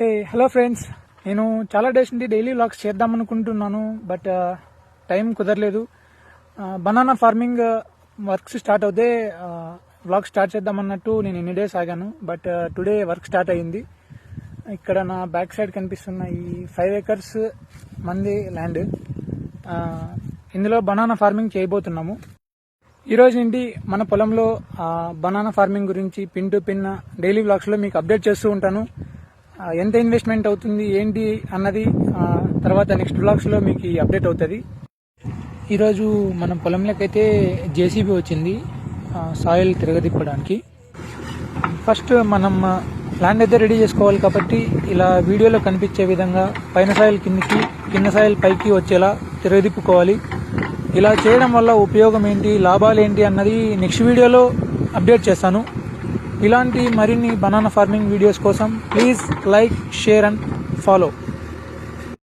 Hello friends, నేను చాలా days నుండి డైలీ వ్లాగ్స్ చేద్దాం అనుకుంటున్నాను. బట్ టైం కుదరలేదు. బనానా ఫార్మింగ్ వర్క్స్ స్టార్ట్ అవుతే వ్లాగ్ స్టార్ట్ చేద్దామన్నట్టు నేను ఎన్ని డేస్ ఆగాను. బట్ టుడే వర్క్ స్టార్ట్ అయ్యింది. ఇక్కడ నా బ్యాక్ సైడ్ కనిపిస్తున్న ఈ 5 acres మంది ల్యాండ్, ఇందులో బనానా ఫార్మింగ్ చేయబోతున్నాము. ఈరోజు నుండి మన పొలంలో బనానా ఫార్మింగ్ గురించి పిన్ టు పిన్ డైలీ వ్లాగ్స్లో మీకు అప్డేట్ చేస్తూ ఉంటాను. ఎంత ఇన్వెస్ట్మెంట్ అవుతుంది ఏంటి అన్నది తర్వాత నెక్స్ట్ వ్లాగ్స్లో మీకు అప్డేట్ అవుతుంది. ఈరోజు మన పొలంలోకి అయితే జేసీబీ వచ్చింది సాయిల్ తిరగదిప్పడానికి. ఫస్ట్ మనం ల్యాండ్ అయితే రెడీ చేసుకోవాలి కాబట్టి ఇలా వీడియోలో కనిపించే విధంగా పైన సాయిల్ కిందకి, కింద సాయిల్ పైకి వచ్చేలా తిరగదిప్పుకోవాలి. ఇలా చేయడం వల్ల ఉపయోగం ఏంటి, లాభాలు ఏంటి అన్నది నెక్స్ట్ వీడియోలో అప్డేట్ చేస్తాను. ఇలాంటి మరిన్ని బనానా ఫార్మింగ్ వీడియోస్ కోసం please like, share and follow.